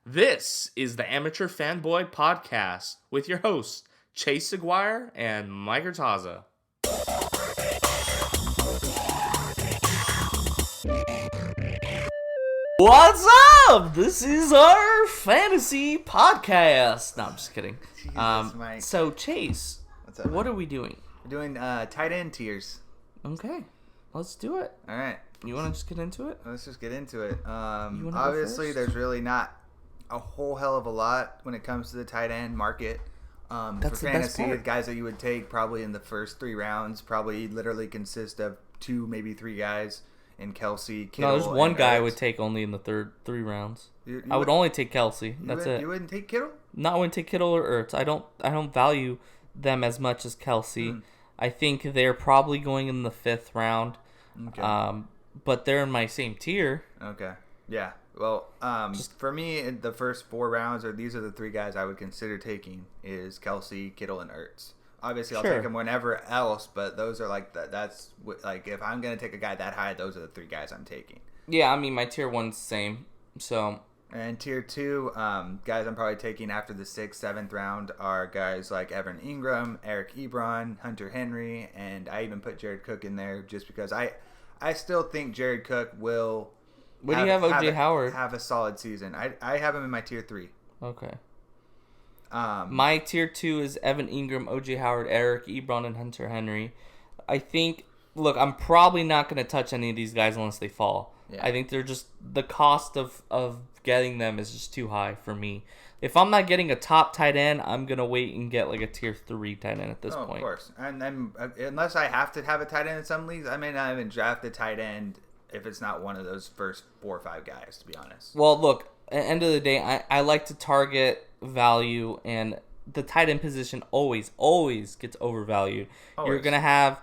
This is the Amateur Fanboy Podcast with your hosts, Chase Aguirre and Mike Hurtaza. What's up? This is our fantasy podcast. No, I'm just kidding. Mike. So, Chase, What's up, what man? are we doing? We're doing tight end tiers. Okay, let's do it. All right, You want to just get into it? let's just get into it. wanna go Obviously, first? there's really not a whole hell of a lot when it comes to the tight end market. That's for the best fantasy, part. the guys that you would take probably in the first 3 rounds probably literally consist of 2, maybe 3 guys in Kelsey, Kittle. No, there's one and guy I Ertz. would take only in the third 3 rounds. You I would only take Kelsey. you That's would- it. You wouldn't take Kittle? Not I wouldn't take Kittle or Ertz. I don't value them as much as Kelsey. I think they're probably going in the 5th round. Okay. But they're in my same tier. Okay. Yeah. Well, for me, in the first 4 rounds, these are the 3 guys I would consider taking: is Kelsey, Kittle, and Ertz. Obviously, I'll Sure. take them whenever else, but those are like if I'm gonna take a guy that high, those are the 3 guys I'm taking. Yeah, I mean my tier 1's the same. So And tier 2, guys I'm probably taking after the 6th, 7th round are guys like Evan Ingram, Eric Ebron, Hunter Henry, and I even put Jared Cook in there just because I still think Jared Cook will. What do you have O.J. Howard? Have a solid season. I have him in my tier 3. okay. Um, My tier 2 is Evan Ingram, O.J. Howard, Eric Ebron, and Hunter Henry. I think. Look, I'm probably not going to touch any of these guys unless they fall. Yeah. I think they're just the cost of getting them is just too high for me. If I'm not getting a top tight end, I'm gonna wait and get like a tier 3 tight end at this point. Of course. And then unless I have to have a tight end in some leagues, I may not even draft a tight end if it's not one of those first 4 or 5 guys, to be honest. Well, look, at the end of the day, I like to target value, and the tight end position always gets overvalued. You're Always. gonna have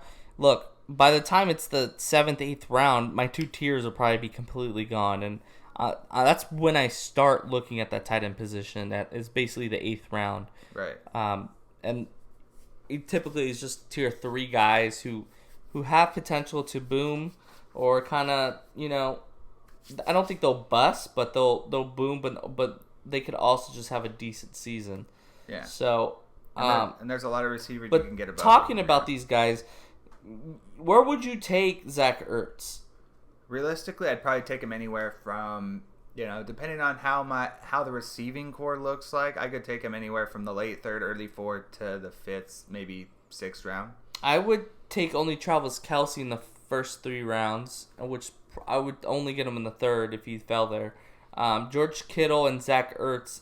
by the time it's the 7th, 8th round, my 2 tiers will probably be completely gone, and that's when I start looking at that tight end position. That is basically the 8th round. Right. And it typically is just tier 3 guys who have potential to boom or kind of, I don't think they'll bust, but they'll boom, but they could also just have a decent season. Yeah. So, And there's a lot of receivers you can but get above. talking them. about these guys, where would you take Zach Ertz? Realistically, I'd probably take him anywhere from, depending on how the receiving core looks like, I could take him anywhere from the late 3rd, early 4th to the 5th, maybe 6th round. I would take only Travis Kelce in the first 3 rounds, which I would only get him in the 3rd if he fell there. George Kittle and Zach Ertz,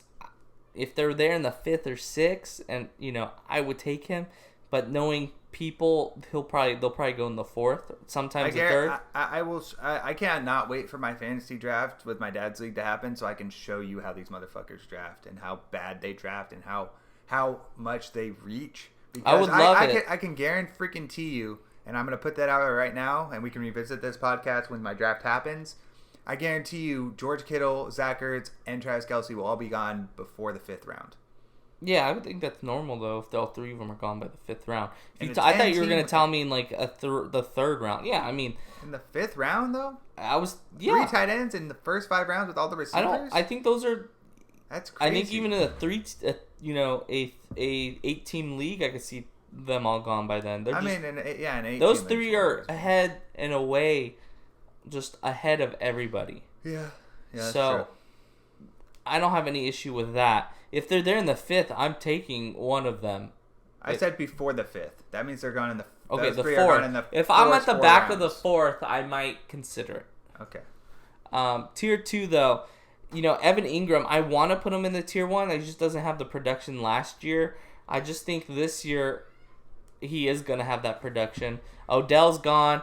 if they're there in the 5th or 6th, and I would take him. But knowing people, they'll probably go in the 4th, sometimes the 3rd. I can't not wait for my fantasy draft with my dad's league to happen so I can show you how these motherfuckers draft and how bad they draft and how much they reach. Because I would love it. I can guarantee you, and I'm going to put that out there right now, and we can revisit this podcast when my draft happens. I guarantee you George Kittle, Zach Ertz, and Travis Kelce will all be gone before the 5th round. Yeah, I would think that's normal, though, if all 3 of them are gone by the 5th round. And I thought you were 10 going to team- tell me in like the 3rd round. Yeah, I mean, In the 5th round, though? I was 3 tight ends in the first 5 rounds with all the receivers? I think those are. That's crazy. I think even in a 8-team league, I could see them all gone by then. They're I just, mean, an 8 those team 3 leagues are is- ahead and away, just ahead of everybody. Yeah, that's So true. I don't have any issue with that. If they're there in the 5th, I'm taking one of them. I said before the 5th. That means they're going in the. Okay, those the 3 are going in 4th. the If I'm at the 4 back of the rounds. 4th, I might consider it. Okay. Tier 2, though, Evan Ingram, I want to put him in the tier 1. He just doesn't have the production last year. I just think this year he is going to have that production. Odell's gone.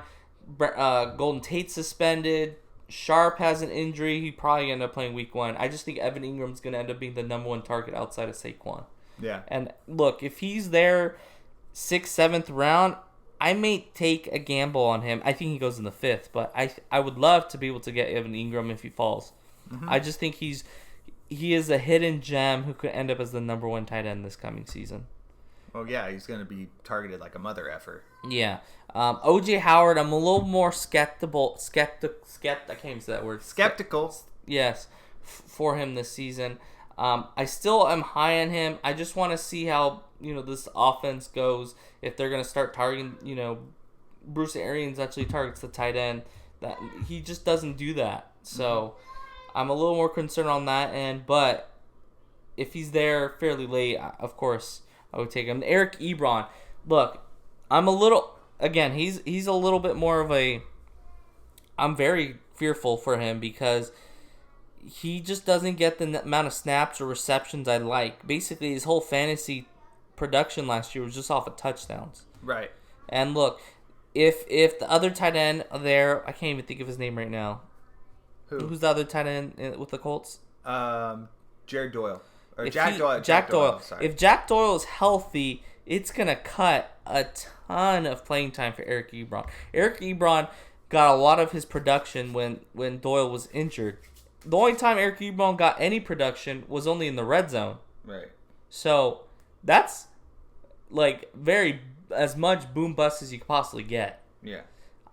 Golden Tate suspended. Sharp has an injury. He probably end up playing week 1. I just think Evan Ingram's going to end up being the number 1 target outside of Saquon. Yeah. And look, if he's there 6th, 7th round, I may take a gamble on him. I think he goes in the 5th, but I would love to be able to get Evan Ingram if he falls. Mm-hmm. I just think he is a hidden gem who could end up as the number 1 tight end this coming season. Well, yeah, he's going to be targeted like a mother effer. Yeah. O.J. Howard, I'm a little more skeptical. I can't even say that word. Skeptical. Yes. for him this season. I still am high on him. I just want to see how this offense goes. If they're going to start targeting, Bruce Arians actually targets the tight end. That he just doesn't do that. So I'm a little more concerned on that end. But if he's there fairly late, of course I would take him. Eric Ebron. Look, I'm a little. Again, he's a little bit more of a. I'm very fearful for him because he just doesn't get the amount of snaps or receptions I like. Basically, his whole fantasy production last year was just off of touchdowns. Right. And look, if the other tight end there, I can't even think of his name right now. Who's the other tight end with the Colts? Jared Doyle. Or If Jack Doyle. Jack Doyle. Sorry. If Jack Doyle is healthy, it's going to cut a ton of playing time for Eric Ebron. Eric Ebron got a lot of his production when Doyle was injured. The only time Eric Ebron got any production was only in the red zone. Right. So that's like very as much boom bust as you could possibly get. Yeah.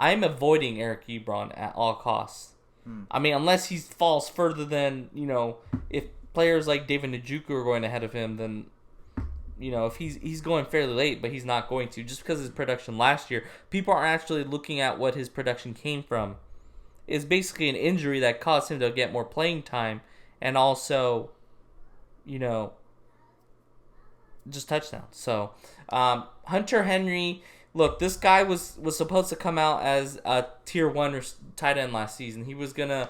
I'm avoiding Eric Ebron at all costs. I mean, unless he falls further than, if players like David Njoku are going ahead of him, then, if he's going fairly late, but he's not going to. Just because of his production last year, people aren't actually looking at what his production came from. It's basically an injury that caused him to get more playing time and also, just touchdowns. So, Hunter Henry, look, this guy was supposed to come out as a tier 1 tight end last season. He was going to,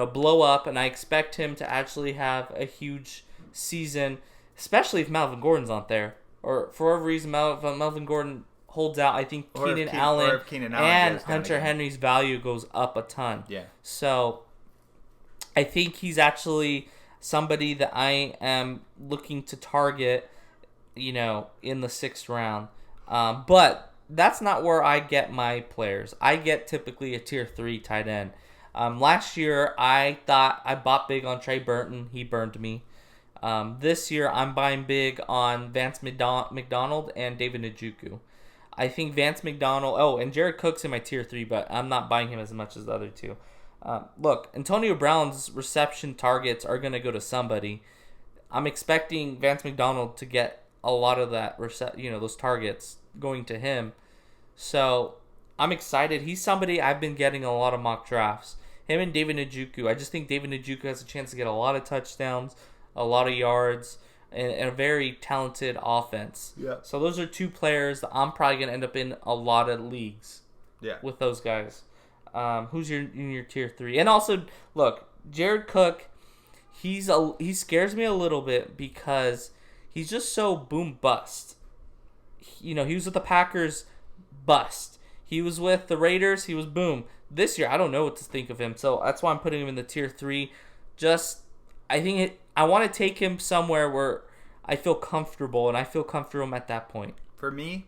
blow up, and I expect him to actually have a huge season, especially if Melvin Gordon's not there. Or for whatever reason, Melvin Gordon holds out. I think Keenan Allen and Hunter Henry's value goes up a ton. Yeah. So I think he's actually somebody that I am looking to target, in the 6th round. But that's not where I get my players. I get typically a tier 3 tight end. Last year, I thought I bought big on Trey Burton. He burned me. This year, I'm buying big on Vance McDonald and David Njoku. I think Vance McDonald... Oh, and Jared Cook's in my tier 3, but I'm not buying him as much as the other two. Look, Antonio Brown's reception targets are going to go to somebody. I'm expecting Vance McDonald to get a lot of that, those targets going to him. So I'm excited. He's somebody I've been getting a lot of mock drafts. Him and David Njoku. I just think David Njoku has a chance to get a lot of touchdowns, a lot of yards, and a very talented offense. Yeah. So those are two players that I'm probably going to end up in a lot of leagues. Yeah. With those guys. Who's in your tier 3? And also, look, Jared Cook, he scares me a little bit because he's just so boom bust. He was with the Packers, bust. He was with the Raiders, he was boom. This year, I don't know what to think of him, so that's why I'm putting him in the tier 3. I want to take him somewhere where I feel comfortable, and I feel comfortable at that point. For me,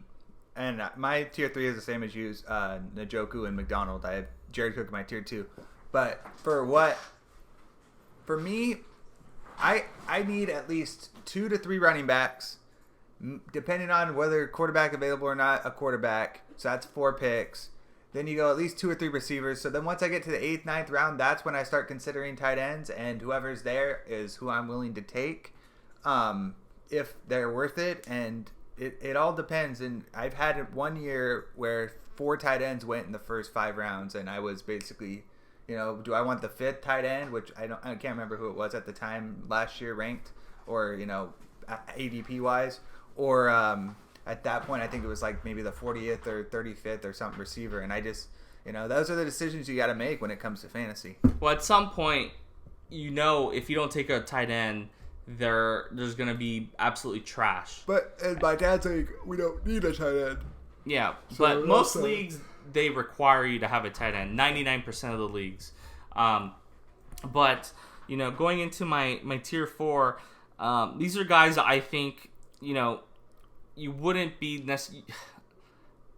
and my tier 3 is the same as you, Njoku and McDonald. I have Jared Cook in my tier 2. But for me, I need at least 2 to 3 running backs, depending on whether quarterback available or not, a quarterback. So that's 4 picks. Then you go at least 2 or 3 receivers. So then once I get to the 8th, 9th round, that's when I start considering tight ends, and whoever's there is who I'm willing to take if they're worth it. And it all depends. And I've had 1 year where 4 tight ends went in the first 5 rounds, and I was basically, do I want the 5th tight end, which I can't remember who it was at the time last year ranked, or ADP wise, or at that point I think it was like maybe the 40th or 35th or something receiver, and I just those are the decisions you got to make when it comes to fantasy. Well, at some point, if you don't take a tight end, there's going to be absolutely trash. But in my dad's league, we don't need a tight end. Yeah, so but most leagues, they require you to have a tight end. 99% of the leagues. But, going into my tier 4, these are guys that I think, you wouldn't be necessarily...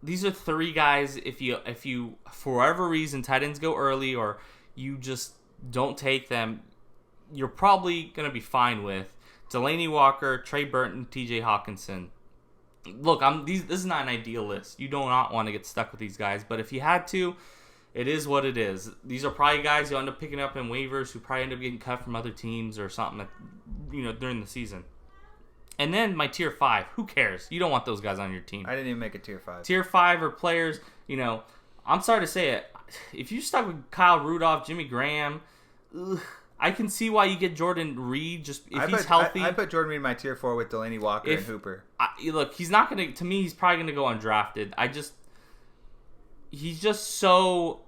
These are 3 guys, if you for whatever reason, tight ends go early or you just don't take them, you're probably going to be fine with Delaney Walker, Trey Burton, TJ Hawkinson. Look, this is not an ideal list. You do not want to get stuck with these guys, but if you had to, it is what it is. These are probably guys you end up picking up in waivers who probably end up getting cut from other teams or something, during the season. And then my tier 5, who cares? You don't want those guys on your team. I didn't even make a tier 5. Tier 5 are players, I'm sorry to say it. If you stuck with Kyle Rudolph, Jimmy Graham, I can see why you get Jordan Reed just if he's healthy. I put Jordan Reed in my tier 4 with Delaney Walker and Hooper. Look, he's not going to, to me, he's probably going to go undrafted. He's just so,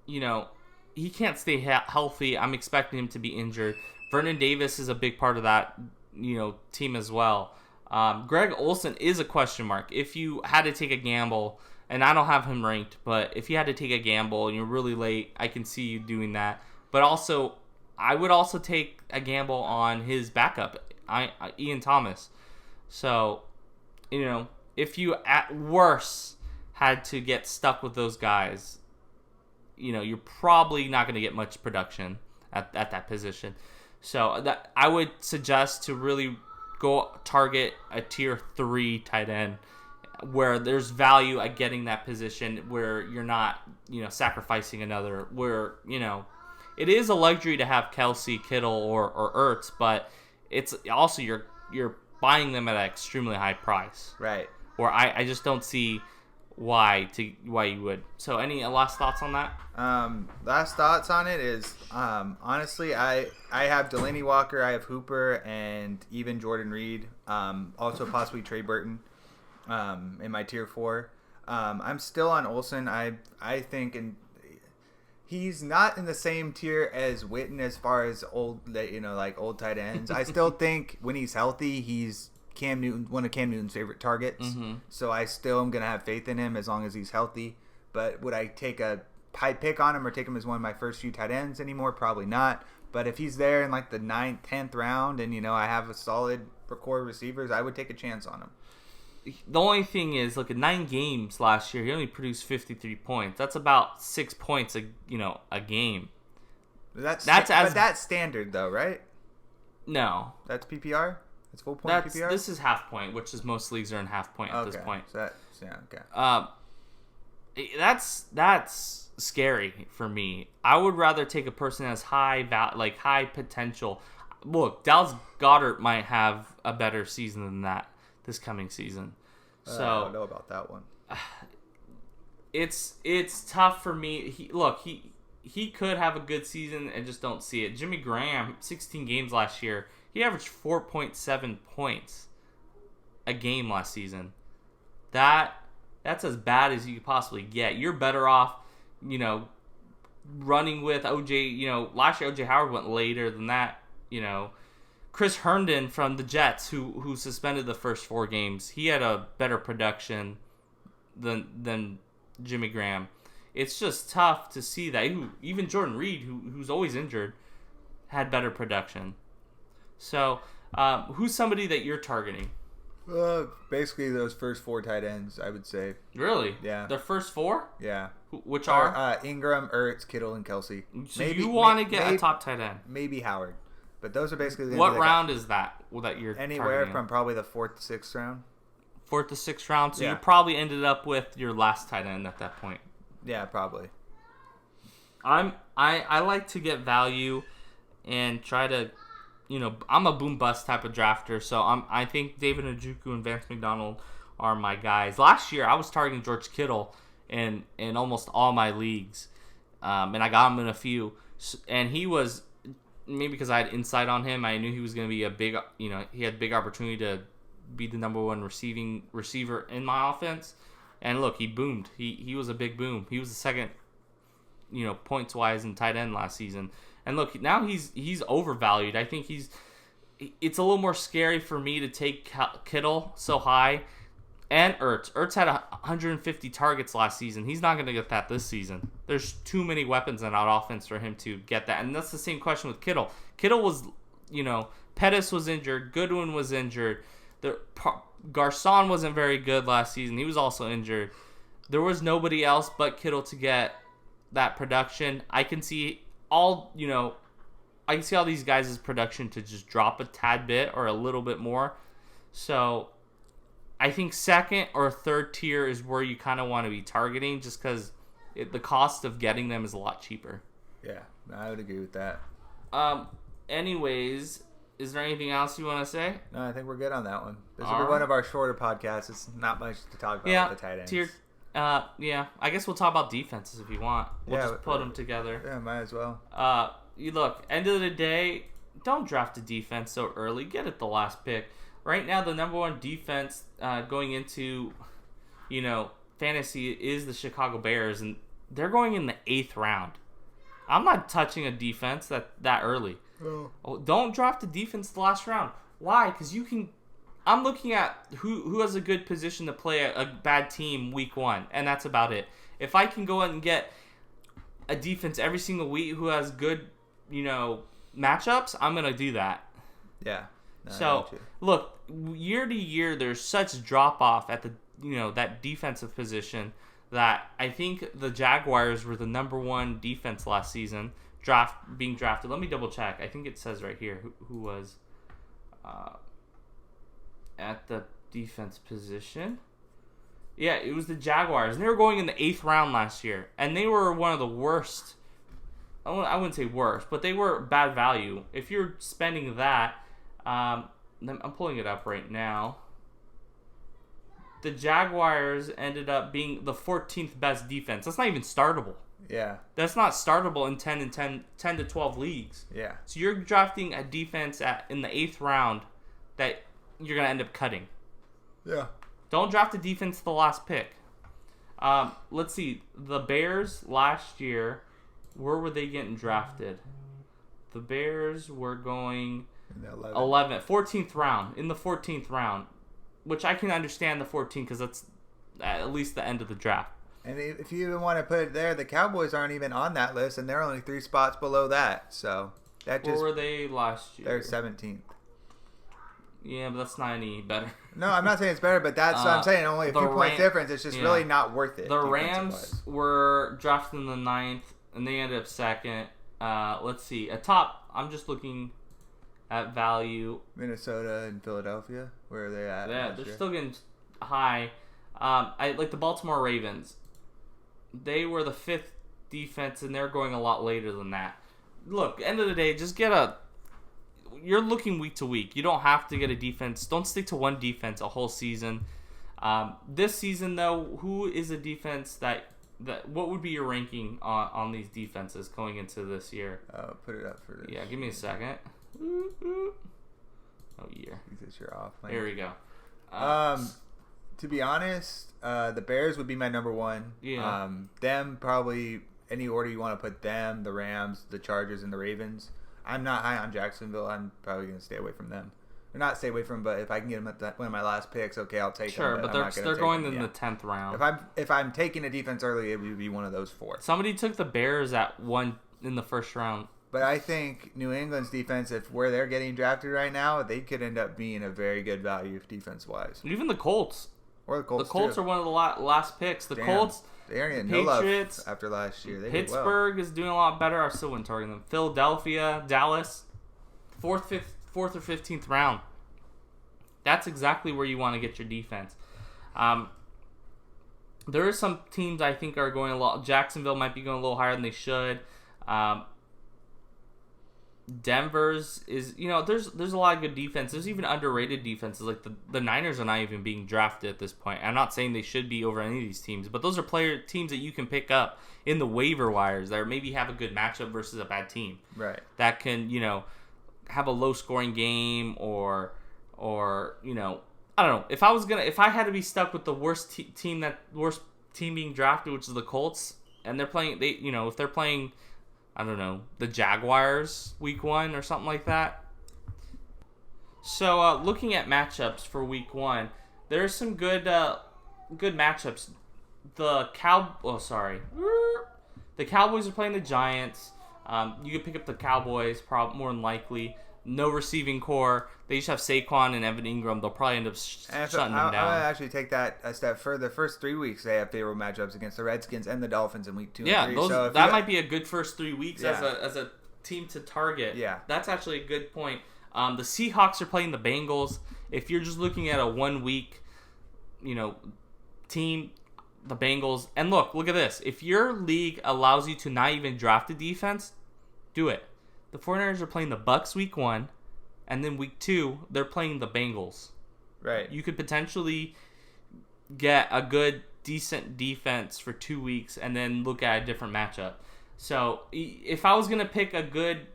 he can't stay healthy. I'm expecting him to be injured. Vernon Davis is a big part of that, team as well. Greg Olsen is a question mark. If you had to take a gamble, and I don't have him ranked, but if you had to take a gamble and you're really late, I can see you doing that. But also, I would also take a gamble on his backup, Ian Thomas. So, if you at worst had to get stuck with those guys, you're probably not going to get much production at that position. So that I would suggest to really go target a tier 3 tight end where there's value at getting that position, where you're not, sacrificing another, where, it is a luxury to have Kelsey, Kittle, or Ertz, but it's also you're buying them at an extremely high price. Right. Or I just don't see why you would. So any last thoughts on that? Last thoughts on it is, honestly, I have Delaney Walker, I have Hooper, and even Jordan Reed, also possibly Trey Burton, in my tier 4. I'm still on Olsen. I think, and he's not in the same tier as Witten as far as old tight ends. I still think when he's healthy, he's one of Cam Newton's favorite targets. Mm-hmm. So I still am going to have faith in him as long as he's healthy. But would I take a high pick on him or take him as one of my first few tight ends anymore? Probably not. But if he's there in like the 9th, 10th round and, I have a solid core receivers, I would take a chance on him. The only thing is, look, at 9 games last year, he only produced 53 points. That's about 6 points a game. That's standard though, right? No. That's PPR? It's full point PPR? This is half point, which is most leagues are in half point at this point. So okay. That's scary for me. I would rather take a person that has high potential. Look, Dallas Goedert might have a better season than that this coming season. So I don't know about that one. It's tough for me. He could have a good season and just don't see it. Jimmy Graham, 16 games last year, he averaged 4.7 points a game last season. That's as bad as you could possibly get. You're better off, running with OJ. Last year OJ Howard went later than that. Chris Herndon from the Jets, who suspended the first 4 games, he had a better production than Jimmy Graham. It's just tough to see that. Even Jordan Reed, who's always injured, had better production. So, who's somebody that you're targeting? Basically those first 4 tight ends, I would say. Really? Yeah. The first 4? Yeah. Which are? Ingram, Ertz, Kittle, and Kelsey. So you want to get a top tight end? Maybe Howard. But those are basically... What round is that you're anywhere targeting? From probably the 4th to 6th round. 4th to 6th round? So yeah. You probably ended up with your last tight end at that point. Yeah, probably. I like to get value and try to... I'm a boom bust type of drafter, so I think David Njoku and Vance McDonald are my guys. Last year, I was targeting George Kittle in almost all my leagues, and I got him in a few. And he was, maybe because I had insight on him, I knew he was going to be a big, he had big opportunity to be the number 1 receiver in my offense. And look, he boomed. He was a big boom. He was the second, points wise in tight end last season. And look, now he's overvalued. I think it's a little more scary for me to take Kittle so high. And Ertz. Ertz had 150 targets last season. He's not going to get that this season. There's too many weapons in that offense for him to get that. And that's the same question with Kittle. Kittle was, Pettis was injured. Goodwin was injured. Garcon wasn't very good last season. He was also injured. There was nobody else but Kittle to get that production. I can see all these guys' production to just drop a tad bit or a little bit more. So I think 2nd or 3rd tier is where you kind of want to be targeting, just because the cost of getting them is a lot cheaper. Yeah, I would agree with that. Anyways, is there anything else you want to say? No, I think we're good on that one. This will All be right. one of our shorter podcasts. It's not much to talk about with the tight ends. I guess we'll talk about defenses if you want. We'll Yeah, just put them together. Yeah, might as well. You look, end of the day, don't draft a defense so early. Get it the last pick. Right now, the number one defense going into, fantasy is the Chicago Bears, and they're going in the 8th round. I'm not touching a defense that early. Oh, don't draft a defense the last round. Why? Because you can. I'm looking at who has a good position to play a bad team week 1, and that's about it. If I can go out and get a defense every single week who has good, matchups, I'm gonna do that. Yeah. No, So look, year to year, there's such drop off at the that defensive position that I think the Jaguars were the number 1 defense last season being drafted. Let me double check. I think it says right here who was at the defense position. Yeah, it was the Jaguars, and they were going in the 8th round last year, and they were one of the worst. I wouldn't say worst, but they were bad value. If you're spending that, I'm pulling it up right now. The Jaguars ended up being the 14th best defense. That's not even startable. Yeah. That's not startable in 10 to 12 leagues. Yeah. So you're drafting a defense in the 8th round that you're going to end up cutting. Yeah. Don't draft a defense the last pick. Let's see. The Bears last year, where were they getting drafted? The Bears were going 14th round. In the 14th round. Which I can understand the 14 because that's at least the end of the draft. And if you even want to put it there, the Cowboys aren't even on that list, and they're only 3 spots below that. So that Where were they last year? They're 17th. Yeah, but that's not any better. No, I'm not saying it's better, but that's what I'm saying. Only a few points difference. It's just really not worth it. The Rams were drafted in the 9th, and they ended up 2nd. Let's see. I'm just looking at value. Minnesota and Philadelphia. Where are they at? Yeah, they're still getting high. I like the Baltimore Ravens. They were the 5th defense, and they're going a lot later than that. Look, end of the day, just you're looking week to week. You don't have to get a defense. Don't stick to one defense a whole season. This season, though, who is a defense that what would be your ranking on these defenses going into this year? Put it up for this. Yeah, give me a second. Oh, year. You're off. There we go. To be honest, the Bears would be my number 1. Yeah. Them probably any order you want to put them, the Rams, the Chargers, and the Ravens. I'm not high on Jacksonville. I'm probably going to stay away from them. Or not stay away from, but if I can get them at one of my last picks, okay, I'll take them. Sure, but they're going in the 10th round. If I'm taking a defense early, it would be one of those 4. Somebody took the Bears at 1 in the 1st round. But I think New England's defense, if where they're getting drafted right now, they could end up being a very good value defense-wise. Even the Colts. Or the Colts. The Colts are one of the last picks. The Colts, they are getting Patriots, no love after last year. They Pittsburgh is doing a lot better. I still wouldn't target them. Philadelphia, Dallas, 4th or 15th round. That's exactly where you want to get your defense. There are some teams I think are going a lot. Jacksonville might be going a little higher than they should. Denver's is, there's a lot of good defense. There's even underrated defenses. Like the Niners are not even being drafted at this point. I'm not saying they should be over any of these teams, but those are teams that you can pick up in the waiver wires that maybe have a good matchup versus a bad team. Right. That can, have a low scoring game or I don't know. If I had to be stuck with the worst team being drafted, which is the Colts, and they're playing, if they're playing, I don't know, the Jaguars week 1 or something like that. So looking at matchups for week 1, there's some good matchups. The Cowboys are playing the Giants. You could pick up the Cowboys, more than likely. No receiving core. They just have Saquon and Evan Ingram. They'll probably end up shutting them down. I'll actually take that a step further. The first 3 weeks, they have favorable matchups against the Redskins and the Dolphins in week 2 and 3. Yeah, that might be a good first 3 weeks as a team to target. Yeah. That's actually a good point. The Seahawks are playing the Bengals. If you're just looking at a 1 week, team, the Bengals. And look at this. If your league allows you to not even draft a defense, do it. The 49ers are playing the Bucks week 1, and then week 2, they're playing the Bengals. Right. You could potentially get a good, decent defense for 2 weeks and then look at a different matchup. So if I was going to pick a good,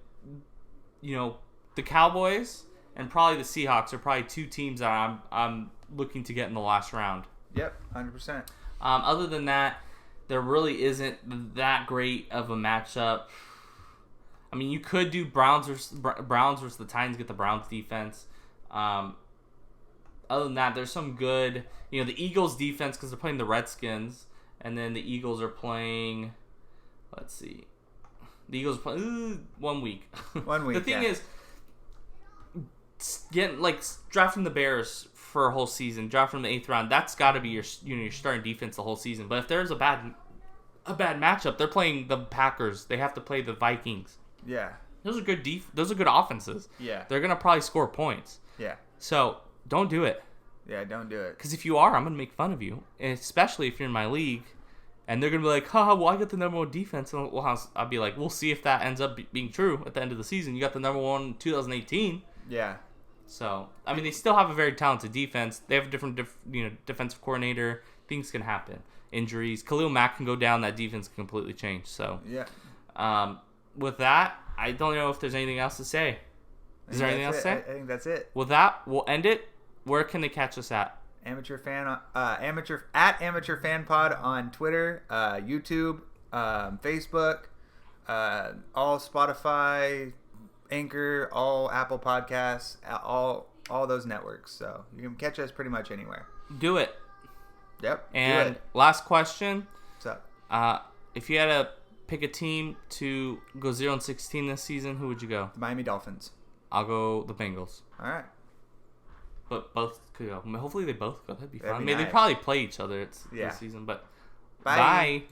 the Cowboys and probably the Seahawks are probably 2 teams that I'm looking to get in the last round. Yep, 100%. Other than that, there really isn't that great of a matchup. I mean, you could do Browns versus the Titans, get the Browns defense. Other than that, there's some good, the Eagles defense because they're playing the Redskins, and then the Eagles are playing. Let's see, the Eagles are playing 1 week. 1 week. The thing is, drafting the Bears for a whole season, drafting them in the 8th round. That's got to be your starting defense the whole season. But if there's a bad matchup, they're playing the Packers. They have to play the Vikings. Yeah. Those are good Those are good offenses. Yeah. They're gonna probably score points. Yeah. So don't do it. Yeah, don't do it. Because if you are, I'm gonna make fun of you, and especially if you're in my league, and they're gonna be like, "Haha, well, I got the number 1 defense." And I'll be like, "We'll see if that ends up being true at the end of the season. You got the number 1 in 2018." Yeah. So I mean, they still have a very talented defense. They have a different, defensive coordinator. Things can happen. Injuries. Khalil Mack can go down. That defense can completely change. So yeah. With that, I don't know if there's anything else to say. Is there anything else to say? I think that's it. With that, we'll end it. Where can they catch us at? Amateur Fan Pod on Twitter, YouTube, Facebook, all Spotify, Anchor, all Apple Podcasts, all those networks. So you can catch us pretty much anywhere. Do it. Yep. And do it. last question. What's up? If you had to pick a team to go 0-16 this season, who would you go? The Miami Dolphins. I'll go the Bengals. All right. But both could go. Hopefully they both go. That'd be fun. That'd I be mean, they nice. probably play each other this season. But Bye. bye.